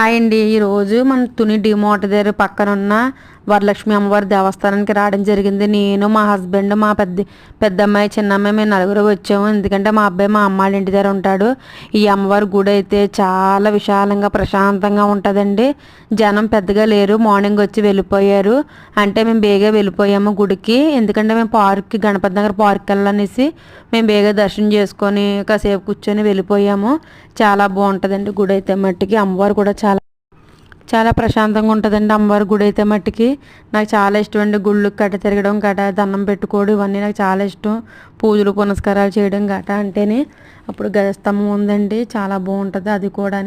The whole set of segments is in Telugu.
హాయ్ అండి. ఈరోజు మన తుని డిమార్ట్ దగ్గర పక్కన ఉన్న వరలక్ష్మి అమ్మవారి దేవస్థానానికి రావడం జరిగింది. నేను, మా హస్బెండ్, మా పెద్దమ్మాయి, చిన్నమ్మాయి మేము నలుగురు వచ్చాము. ఎందుకంటే మా అబ్బాయి మా అమ్మాళ్ళ ఇంటి దగ్గర ఉంటాడు. ఈ అమ్మవారి గుడి అయితే చాలా విశాలంగా ప్రశాంతంగా ఉంటుందండి. జనం పెద్దగా లేరు, మార్నింగ్ వచ్చి వెళ్ళిపోయారు. అంటే మేము బేగా వెళ్ళిపోయాము గుడికి. ఎందుకంటే మేము పార్క్కి, గణపతి నగర్ పార్క్కి వెళ్ళనేసి మేము బేగా దర్శనం చేసుకొని కాసేపు కూర్చొని వెళ్ళిపోయాము. చాలా బాగుంటుందండి గుడి అయితే మట్టికి. అమ్మవారు కూడా చాలా చాలా ప్రశాంతంగా ఉంటుందండి అమ్మవారి గుడి అయితే మట్టికి. నాకు చాలా ఇష్టం అండి గుళ్ళకి గట్ట తిరగడం గట, దండం పెట్టుకోవడం ఇవన్నీ నాకు చాలా ఇష్టం. పూజలు పునస్కారాలు చేయడం గట అంటేనే. అప్పుడు గజస్తంభం ఉందండి, చాలా బాగుంటుంది అది కూడా.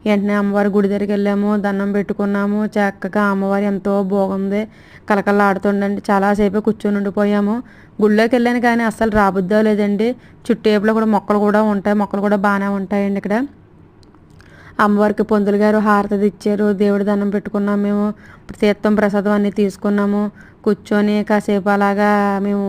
వెంటనే అమ్మవారి గుడి దగ్గరికి వెళ్ళాము, దండం పెట్టుకున్నాము. చక్కగా అమ్మవారి ఎంతో బాగుంది, కలకల్లా ఆడుతుండండి. చాలాసేపు కూర్చొని ఉండిపోయాము. గుళ్ళోకి వెళ్ళాను కానీ అస్సలు రాబుద్దో లేదండి. చుట్టేపులో కూడా మొక్కలు కూడా ఉంటాయి, మొక్కలు కూడా బాగానే ఉంటాయండి ఇక్కడ. అమ్మవారికి పంతులు గారు హారతి ఇచ్చారు, దేవుడి దండం పెట్టుకున్నాము. మేము తీర్థం ప్రసాదం అన్నీ తీసుకున్నాము. కూర్చొని కాసేపు అలాగా మేము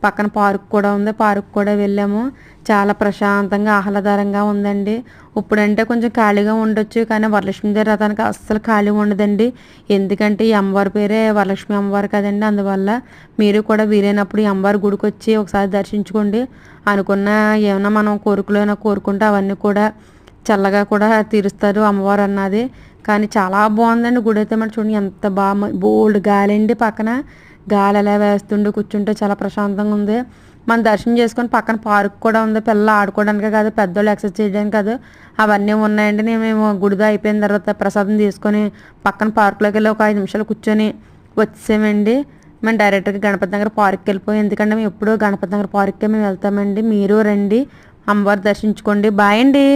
పక్కన పార్క్ కూడా ఉంది, పార్క్ కూడా వెళ్ళాము. చాలా ప్రశాంతంగా ఆహ్లాదకరంగా ఉందండి. ఇప్పుడంటే కొంచెం ఖాళీగా ఉండొచ్చు, కానీ వరలక్ష్మీదేవి రథానికి అస్సలు ఖాళీ ఉండదండి. ఎందుకంటే ఈ అమ్మవారి పేరే వరలక్ష్మి అమ్మవారు కదండి. అందువల్ల మీరు కూడా వీలైనప్పుడు ఈ అమ్మవారి గుడికి వచ్చి ఒకసారి దర్శించుకోండి. అనుకున్న ఏమైనా మనం కోరికలు కోరుకుంటే అవన్నీ కూడా చల్లగా కూడా తీరుస్తారు అమ్మవారు అన్నది. కానీ చాలా బాగుందండి గుడి అయితే. మనం చూడండి ఎంత బాగా బోల్డ్ గాలి అండి, పక్కన గాలి ఎలా వేస్తుండే కూర్చుంటే చాలా ప్రశాంతంగా ఉంది. మనం దర్శనం చేసుకొని పక్కన పార్క్ కూడా ఉంది, పిల్లలు ఆడుకోవడానికి కాదు, పెద్దోళ్ళు ఎక్సర్సైజ్ చేయడానికి కాదు, అవన్నీ ఉన్నాయండి. మేము గుడిదో అయిపోయిన తర్వాత ప్రసాదం తీసుకొని పక్కన పార్కులోకి వెళ్ళి ఒక 5 నిమిషాలు కూర్చొని వచ్చేసామండి. మేము డైరెక్ట్గా గణపతి నగర్ పార్క్కి వెళ్ళిపోయాం. ఎందుకంటే మేము ఎప్పుడూ గణపతి నగర్ పార్క్కే మేము వెళ్తామండి. మీరు రండి, అమ్మవారు దర్శించుకోండి. బాయ్ అండి.